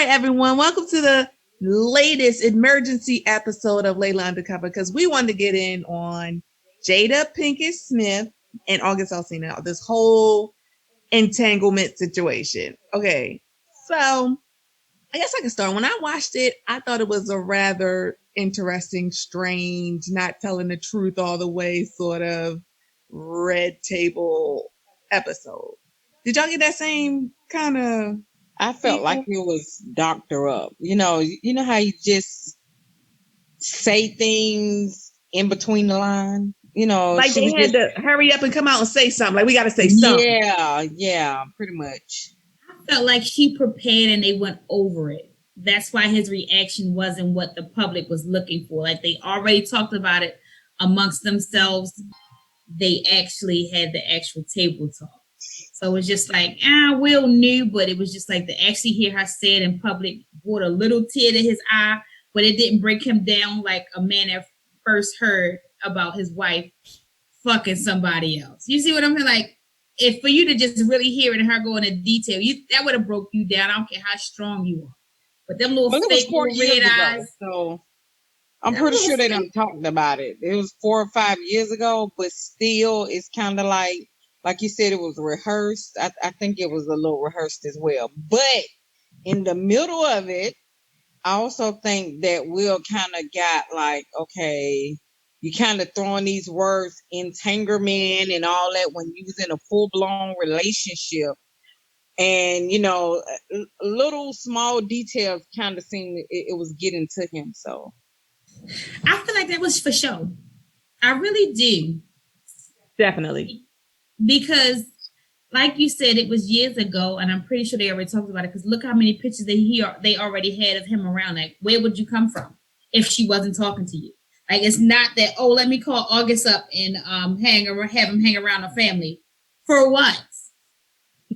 everyone. Welcome to the latest emergency episode of Layla Undercover because we wanted to get in on Jada Pinkett Smith and August Alsina, this whole entanglement situation. Okay, so I guess I can start. When I watched it, I thought it was a rather interesting, strange, not telling the truth all the way sort of red table episode. Did y'all get that same kind of I felt like it was doctor up. You know how you just say things in between the line. like She they was had just to hurry up and come out and say something? Like we got to say something. yeah, pretty much. I felt like she prepared and they went over it. That's why his reaction wasn't what the public was looking for. Like they already talked about it amongst themselves. They actually had the actual table talk. So it was just like, Will knew, but it was just like to actually hear her say it in public brought a little tear to his eye, but it didn't break him down like a man that first heard about his wife fucking somebody else. You see what I'm saying? Like, if for you to just really hear it and her go into detail, that would have broke you down. I don't care how strong you are. But them little fake little red eyes. So I'm pretty sure they done talked about it. It was 4 or 5 years ago, but still it's kind of like you said, it was rehearsed. I think it was a little rehearsed as well. But in the middle of it, I also think that Will kind of got like, okay, you kind of throwing these words, entanglement and all that when you was in a full-blown relationship. And, little small details kind of seemed it was getting to him. So I feel like that was for show. I really do. Definitely. Because, like you said, it was years ago, and I'm pretty sure they already talked about it. Because look how many pictures they already had of him around. Like, where would you come from if she wasn't talking to you? Like, it's not that, let me call August up and have him hang around a family. For what?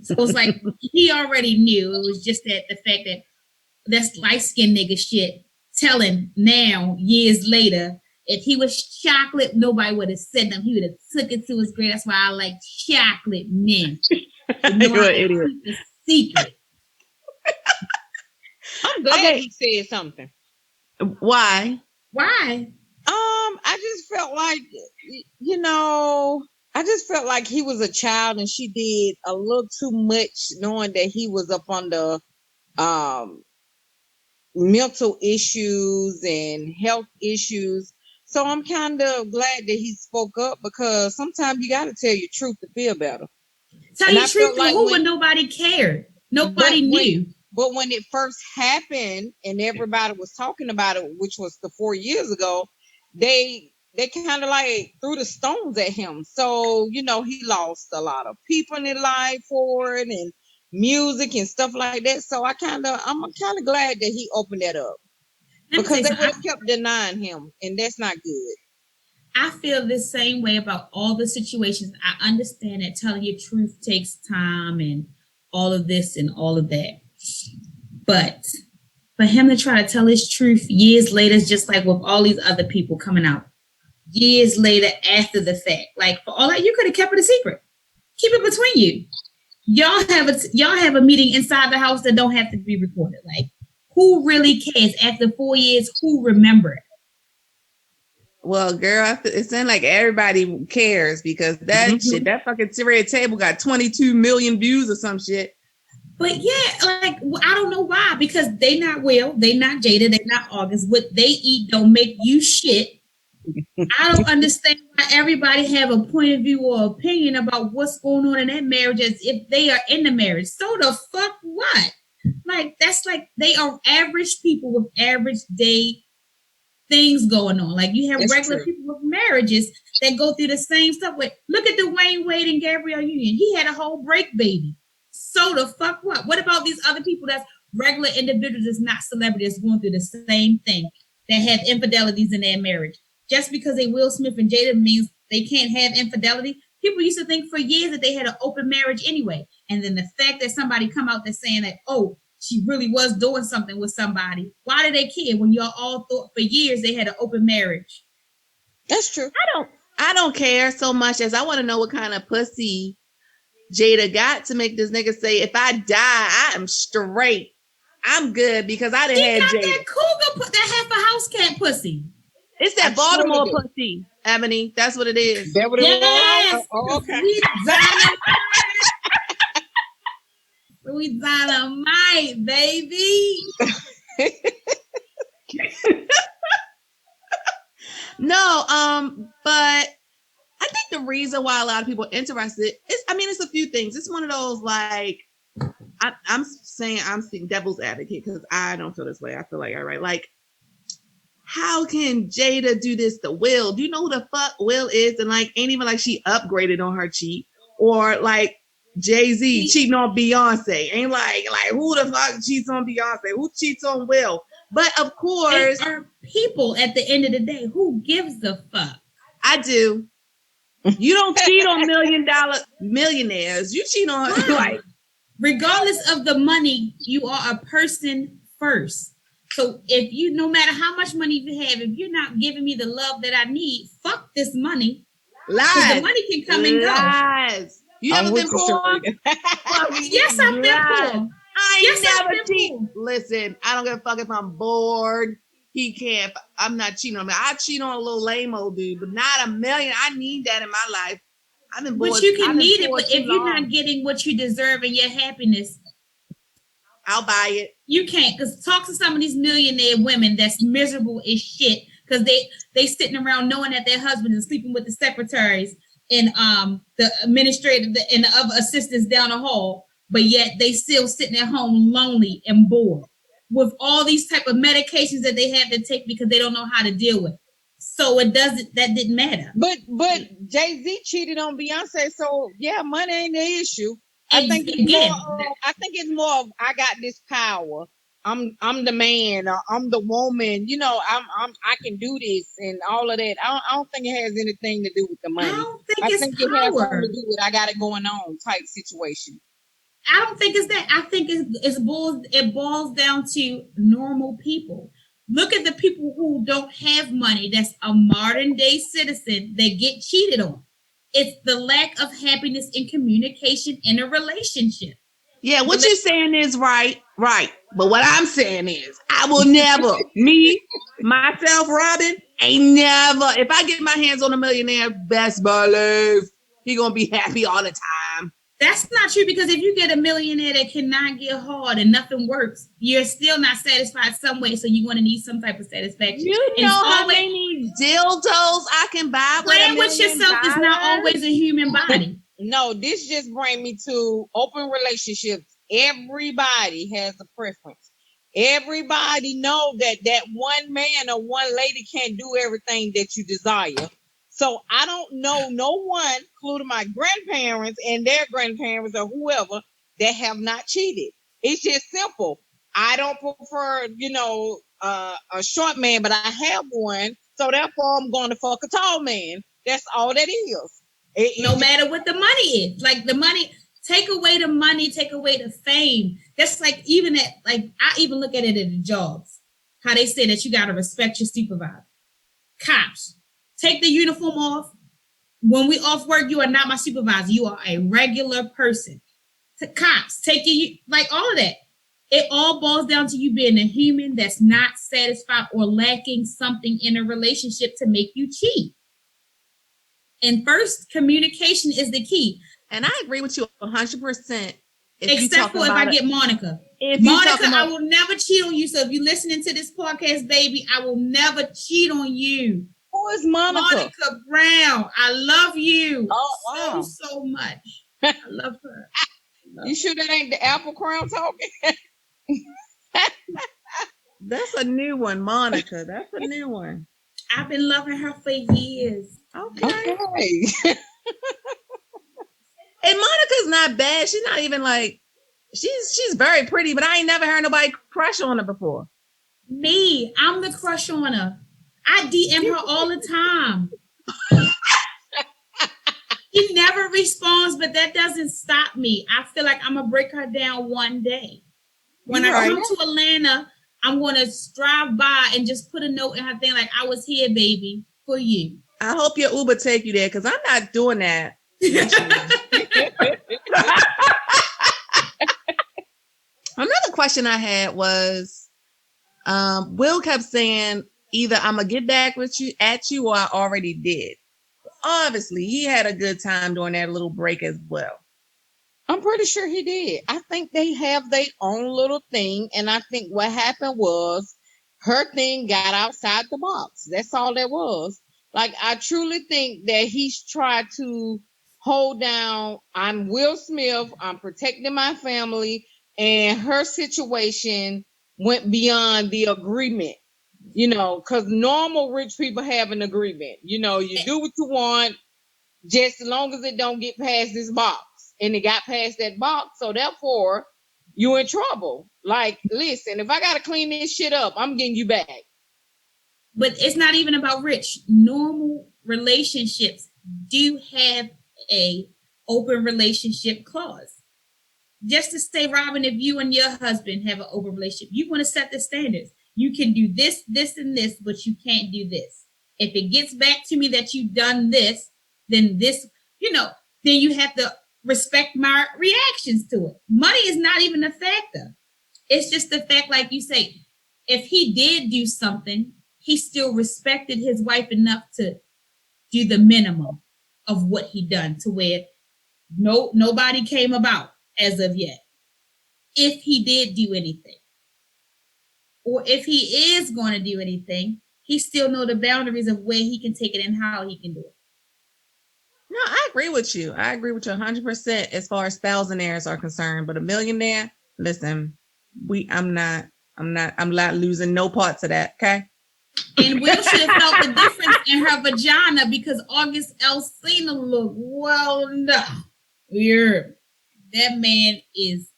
So it's like he already knew. It was just that the fact that that's light-skinned nigga shit telling now, years later, if he was chocolate, nobody would have said them. He would have took it to his grave. That's why I like chocolate men. You're an idiot. The secret. I'm glad he said something. Why? I just felt like, I just felt like he was a child and she did a little too much knowing that he was up on the mental issues and health issues. So I'm kind of glad that he spoke up because sometimes you got to tell your truth to feel better. Tell your truth to who when nobody cared. Nobody knew. But when it first happened and everybody was talking about it, which was the 4 years ago, they kind of like threw the stones at him. So, he lost a lot of people in his life for it and music and stuff like that. So I'm kind of glad that he opened that up because they would have kept denying him, and that's not good. I feel the same way about all the situations. I understand that telling your truth takes time and all of this and all of that. But for him to try to tell his truth years later, just like with all these other people coming out years later after the fact, like for all that, you could have kept it a secret. Keep it between you. Y'all have a meeting inside the house that don't have to be recorded. Like, who really cares after 4 years? Who remember it? Well, girl, it seems like everybody cares because that shit, that fucking red table got 22 million views or some shit. But yeah, like, I don't know why, because they not Will, they not Jada, they not August. What they eat don't make you shit. I don't understand why everybody have a point of view or opinion about what's going on in that marriage as if they are in the marriage. So the fuck what? Like, that's like they are average people with average day things going on. Like, you have regular people with marriages that go through the same stuff. Look at the Wayne Wade and Gabrielle Union. He had a whole break baby. So the fuck what? What about these other people that's regular individuals that's not celebrities going through the same thing that have infidelities in their marriage? Just because they Will Smith and Jada means they can't have infidelity. People used to think for years that they had an open marriage anyway. And then the fact that somebody come out that's saying that, she really was doing something with somebody. Why do they care when y'all all thought for years they had an open marriage? That's true. I don't care so much as I want to know what kind of pussy Jada got to make this nigga say, if I die, I am straight. I'm good because I done He had got Jada. that cougar, that half a house cat pussy. It's that I surely Baltimore do. pussy, Ebony. That's what it is. That what it was? Yes, Okay. sweet dynamite. Sweet dynamite, baby. No, but I think the reason why a lot of people are interested is, I mean, it's a few things. It's one of those like, I'm saying I'm seeing devil's advocate because I don't feel this way. I feel like, all right, like, how can Jada do this to Will? Do you know who the fuck Will is? And like, ain't even like she upgraded on her cheat, or like Jay-Z cheating on Beyonce. Ain't like who the fuck cheats on Beyonce? Who cheats on Will? But of course, they are people at the end of the day. Who gives a fuck? I do. You don't cheat on $1 million millionaires. You cheat on like, regardless of the money, you are a person first. So if you, no matter how much money you have, if you're not giving me the love that I need, fuck this money. lies. The money can come and go. Lies. You I'm ever with been you, poor? Yes, I've been poor. I Yes, I've never been cheat. poor. Listen, I don't give a fuck if I'm bored. He can't. I'm not cheating on me. I cheat on a little lame old dude, but not $1 million. I need that in my life. I've been bored. But you can I've been need it. poor But too if you're long. not getting what you deserve and your happiness, I'll buy it. you can't. Because talk to some of these millionaire women that's miserable as shit because they sitting around knowing that their husband is sleeping with the secretaries and the administrator and the other assistants down the hall, but yet they still sitting at home lonely and bored with all these type of medications that they have to take because they don't know how to deal with. So that didn't matter. But Jay-Z cheated on Beyonce, so yeah, money ain't the issue. And I think it's again, more of I got this power. I'm the man, or I'm the woman. You know, I can do this and all of that. I don't think it has anything to do with the I money. don't think I it's think it has something power. to do with I got it going on type situation. I don't think it's that. I think it boils down to normal people. Look at the people who don't have money. That's a modern day citizen that get cheated on. It's the lack of happiness in communication in a relationship. Yeah, what you're saying is right. But what I'm saying is, I will never, me, myself, Robin, ain't never, if I get my hands on a millionaire, best believe he gonna be happy all the time. That's not true because if you get a millionaire that cannot get hard and nothing works, you're still not satisfied some way. So you're going to need some type of satisfaction. You know how many dildos I can buy with $1 million? Playing with yourself is not always a human body. No, this just brings me to open relationships. Everybody has a preference. Everybody know that one man or one lady can't do everything that you desire. So I don't know no one, including my grandparents and their grandparents or whoever, that have not cheated. It's just simple. I don't prefer, a short man, but I have one. So therefore, I'm going to fuck a tall man. That's all that is. No matter what the money is. Like the money, take away the money, take away the fame. That's like even at, like, I even look at it at the jobs. How they say that you got to respect your supervisor. Cops, take the uniform off. When we off work, you are not my supervisor. You are a regular person. Cops, take you, like all of that. It all boils down to you being a human that's not satisfied or lacking something in a relationship to make you cheat. And first, communication is the key. And I agree with you 100%. Except for if I get Monica. Monica, I will never cheat on you. So if you're listening to this podcast, baby, I will never cheat on you. Who is Monica? Monica Brown. I love you so much. I love her. You sure that ain't the Apple Crown talking? That's a new one, Monica. That's a new one. I've been loving her for years. Okay. And Monica's not bad. She's not even like, she's very pretty, but I ain't never heard nobody crush on her before. Me, I'm the crush on her. I DM her all the time. She never responds, but that doesn't stop me. I feel like I'm going to break her down one day. When I come to Atlanta, I'm going to drive by and just put a note in her thing like, I was here, baby, for you. I hope your Uber take you there because I'm not doing that. Another question I had was, Will kept saying either I'm gonna get back with you at you or I already did. Obviously, he had a good time during that little break as well. I'm pretty sure he did. I think they have their own little thing, and I think what happened was her thing got outside the box. That's all that was. Like, I truly think that he's tried to hold down, I'm Will Smith, I'm protecting my family, and her situation went beyond the agreement. Because normal rich people have an agreement. You do what you want, just as long as it don't get past this box. And it got past that box, so therefore you in trouble. Like, listen, if I gotta clean this shit up, I'm getting you back. But it's not even about rich. Normal relationships do have a open relationship clause. Just to say, Robin, if you and your husband have an open relationship, you want to set the standards. You can do this, this, and this, but you can't do this. If it gets back to me that you've done this, then this, then you have to respect my reactions to it. Money is not even a factor. It's just the fact, like you say, if he did do something, he still respected his wife enough to do the minimum of what he done, to where nobody came about as of yet. If he did do anything, or if he is going to do anything, he still know the boundaries of where he can take it and how he can do it. No, I agree with you. I agree with you 100% as far as thousandaires are concerned. But a millionaire, listen, I'm not losing no parts of that. Okay. And Will should have felt the difference in her vagina, because August Alsina look, well, no, weird. That man is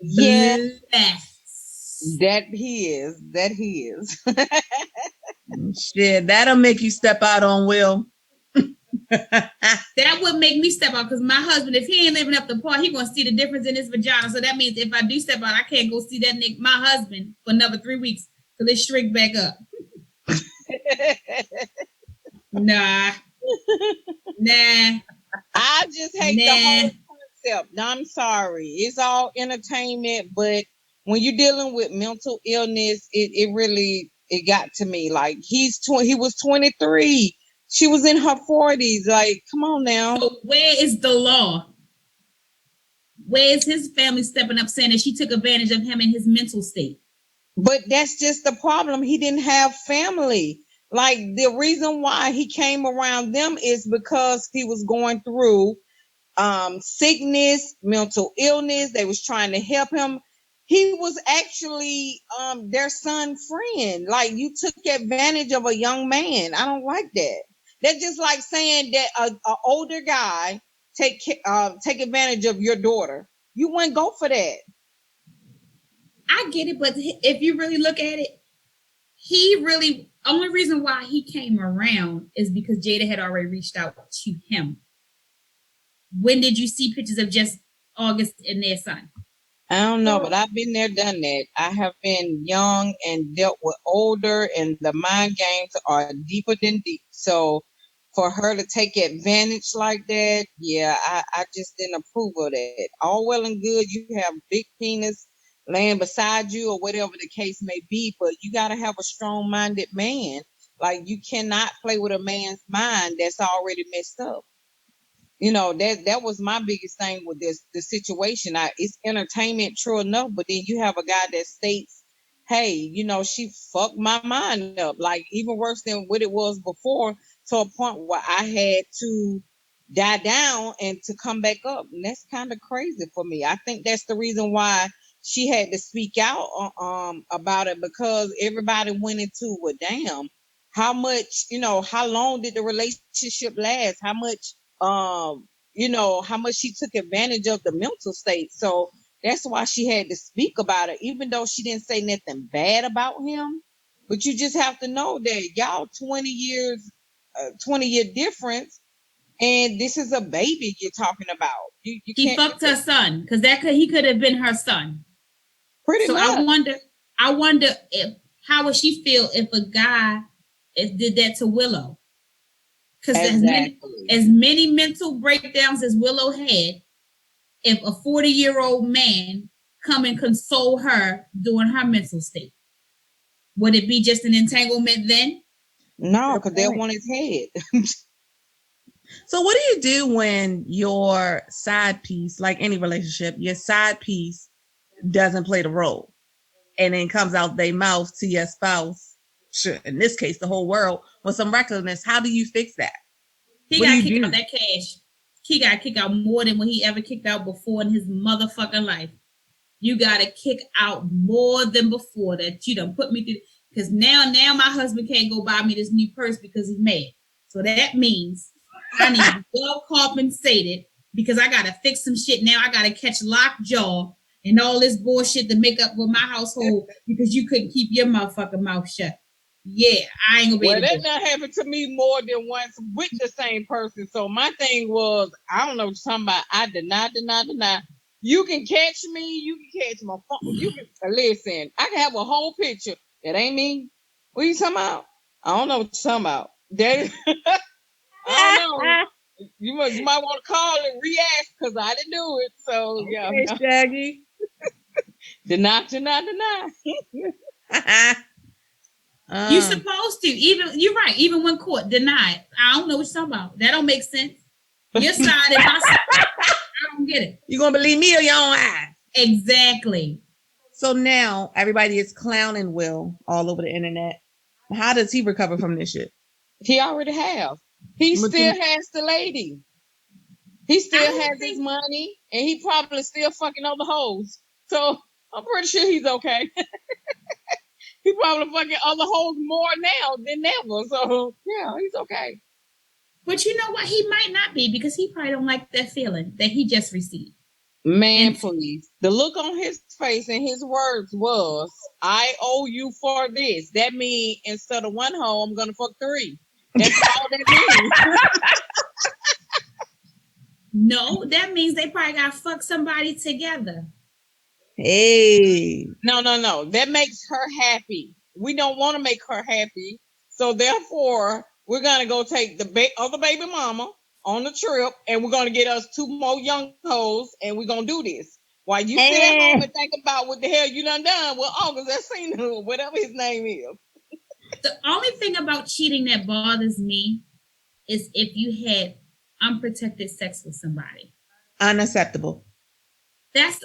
blessed. That he is. Shit, that'll make you step out on Will. That would make me step out, because my husband, if he ain't living up to par, he gonna see the difference in his vagina. So that means if I do step out, I can't go see that nigga, my husband, for another 3 weeks till it shrink back up. Nah. I just hate the whole concept. I'm sorry. It's all entertainment, but when you're dealing with mental illness, it really got to me. Like, he was 23. She was in her 40s. Like, come on now. So where is the law? Where is his family stepping up saying that she took advantage of him in his mental state? But that's just the problem. He didn't have family. Like, the reason why he came around them is because he was going through sickness, mental illness. They was trying to help him. He was actually their son friend. Like, you took advantage of a young man. I don't like that. That's just like saying that a older guy take advantage of your daughter. You wouldn't go for that. I get it, but if you really look at it, only reason why he came around is because Jada had already reached out to him. When did you see pictures of just August and their son? I don't know, but I've been there, done that. I have been young and dealt with older, and the mind games are deeper than deep. So for her to take advantage like that, yeah, I just didn't approve of that. All well and good, you have big penis laying beside you or whatever the case may be, but you got to have a strong-minded man. Like, you cannot play with a man's mind that's already messed up. That was my biggest thing with the situation. It's entertainment, true enough, but then you have a guy that states, hey, she fucked my mind up, like, even worse than what it was before, to a point where I had to die down and to come back up. And that's kind of crazy for me. I think that's the reason why she had to speak out about it, because everybody went into, well, damn, how much, how long did the relationship last? How much how much she took advantage of the mental state. So that's why she had to speak about it, even though she didn't say nothing bad about him. But you just have to know that y'all 20 year difference, and this is a baby you're talking about. You he can't. Fucked her son, because he could have been her son. Pretty much. I wonder how would she feel if a guy did that to Willow? Because as many mental breakdowns as Willow had, if a 40-year-old man come and console her during her mental state? Would it be just an entanglement then? No, Good because they'll point. want his head. So what do you do when your side piece, like any relationship, your side piece doesn't play the role and then comes out their mouth to your spouse, sure, in this case, the whole world, with some recklessness? How do you fix that? He What do got you kicked do? out that cash. He got kicked out more than what he ever kicked out before in his motherfucking life. You gotta kick out more than before that you done put me through. Because now my husband can't go buy me this new purse because he's mad. So that means I need to be well compensated because I gotta fix some shit now. I gotta catch lockjaw and all this bullshit to make up with my household because you couldn't keep your motherfucking mouth shut. Yeah, I ain't gonna be Well, able to that do it. not happened to me more than once with the same person. So my thing was, I don't know what you're talking about. I deny. You can catch me. You can catch my phone. You can listen. I can have a whole picture. That ain't me. What you talking about? I don't know what you're talking about. That I don't know. You might want to call and re-ask because I didn't do it. So yeah, Okay, no. Shaggy. deny. You um, supposed to. Even you're right. Even when court denied, I don't know what you're talking about. That don't make sense. Your side and my side. I don't get it. you gonna believe me or your own eyes? Exactly. So now everybody is clowning Will all over the internet. How does he recover from this shit? He already have. He still has the lady. He still has his money, and he probably still fucking other hoes. So I'm pretty sure he's okay. He probably fucking other hoes more now than ever. So yeah, he's okay. But you know what? He might not be because he probably don't like that feeling that he just received. Man, And please. The look on his face and his words was, "I owe you for this." That means instead of one hoe, I'm gonna fuck three. That's all that means. no, that means they probably got to fuck somebody together. Hey. No. That makes her happy. We don't want to make her happy. So therefore, we're going to go take the other baby mama on the trip and we're going to get us two more young hoes and we're going to do this. While you sit at home and think about what the hell you done with August, that seen whatever his name is. The only thing about cheating that bothers me is if you had unprotected sex with somebody. Unacceptable. That's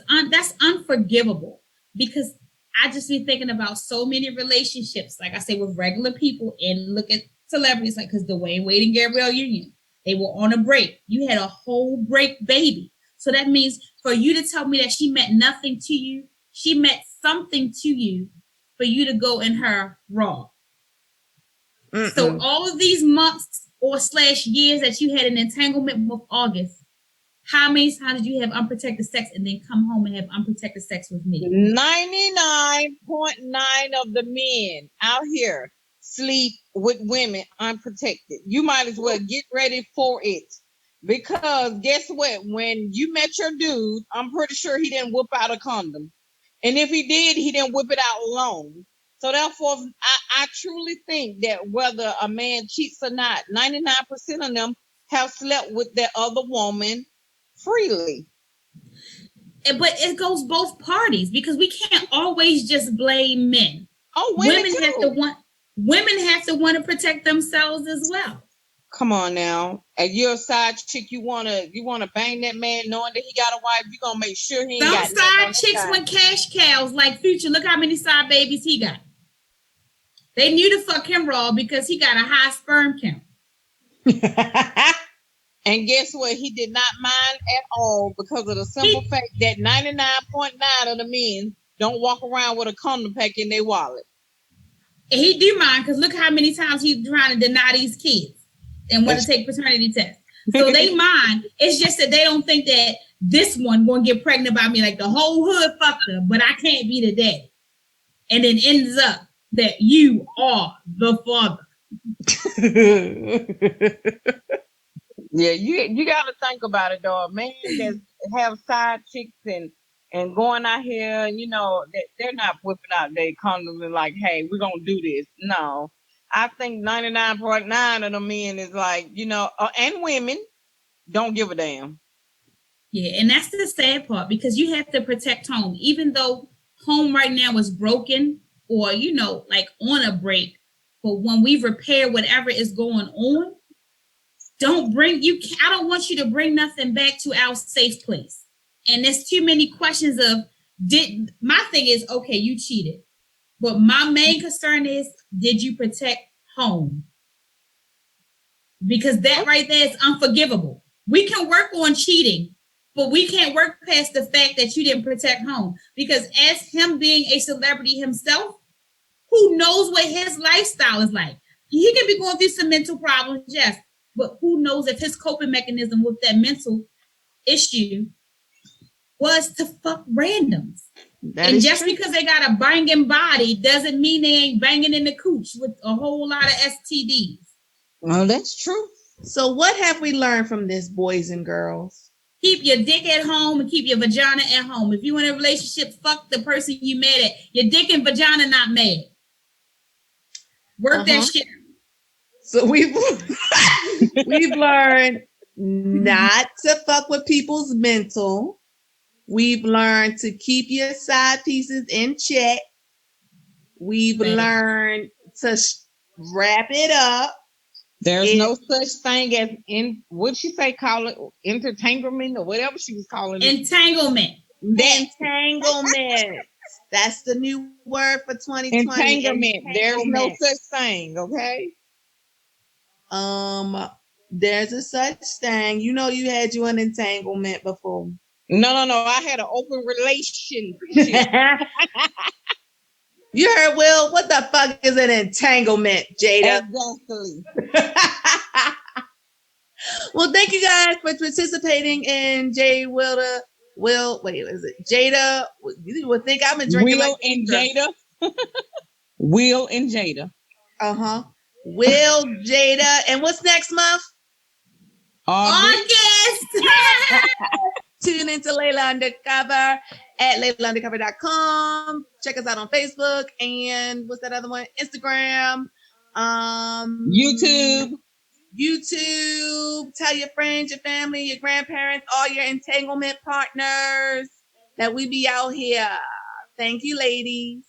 unforgivable because I just be thinking about so many relationships, like I say, with regular people, and look at celebrities like because Dwayne Wade and Gabrielle Union, they were on a break. You had a whole break baby, so that means for you to tell me that she meant nothing to you, she meant something to you, for you to go in her raw. Mm-mm. So all of these months or / years that you had an entanglement with August, how many times did you have unprotected sex and then come home and have unprotected sex with me? 99.9% of the men out here sleep with women unprotected. You might as well get ready for it. Because guess what? When you met your dude, I'm pretty sure he didn't whip out a condom. And if he did, he didn't whip it out alone. So therefore, I truly think that whether a man cheats or not, 99% of them have slept with their other woman freely. But it goes both parties because we can't always just blame men. Oh, women have to want to protect themselves as well. Come on now. If you're a side chick, you wanna bang that man knowing that he got a wife, you gonna make sure he ain't got some side chicks want cash cows like Future. Look how many side babies he got. They knew to fuck him raw because he got a high sperm count. And guess what? He did not mind at all because of the simple fact that 99.9% of the men don't walk around with a condom pack in their wallet. He do mind because look how many times he's trying to deny these kids and want to take paternity tests. So they mind. It's just that they don't think that this one going to get pregnant by me. Like the whole hood fucked her, but I can't be the daddy. And then ends up that you are the father. Yeah, you got to think about it, though. Man that have side chicks and going out here, and they're not whipping out their condoms and like, hey, we're gonna do this. No, I think 99.9% of the men is like, and women don't give a damn. Yeah, and that's the sad part because you have to protect home, even though home right now is broken or like on a break. But when we repair whatever is going on, don't bring you. I don't want you to bring nothing back to our safe place. And there's too many questions of did my thing is okay, you cheated, but my main concern is did you protect home? Because that right there is unforgivable. We can work on cheating, but we can't work past the fact that you didn't protect home. Because as him being a celebrity himself, who knows what his lifestyle is like? He can be going through some mental problems, yes, but who knows if his coping mechanism with that mental issue was to fuck randoms. That and is just true. because they got a banging body doesn't mean they ain't banging in the cooch with a whole lot of STDs. Well, that's true. So what have we learned from this, boys and girls? Keep your dick at home and keep your vagina at home. If you in a relationship, fuck the person you mad at. Your dick and vagina not mad. Work that shit. So we've learned not to fuck with people's mental. We've learned to keep your side pieces in check. We've learned to wrap it up. There's no such thing as what'd she say? Call it entanglement or whatever she was calling it. Entanglement. Entanglement. That's the new word for 2020. Entanglement. There's no such thing, okay? There's a such thing. You know you had an entanglement before. No. I had an open relationship. You heard Will? What the fuck is an entanglement, Jada? Exactly. Well, thank you guys for participating in Jada. You would think I've been drinking Will and Jada. Will and Jada. Will, Jada, and what's next month? August. Tune into Layla Undercover at laylaundercover.com. Check us out on Facebook and what's that other one? Instagram. YouTube. Tell your friends, your family, your grandparents, all your entanglement partners that we be out here. Thank you, ladies.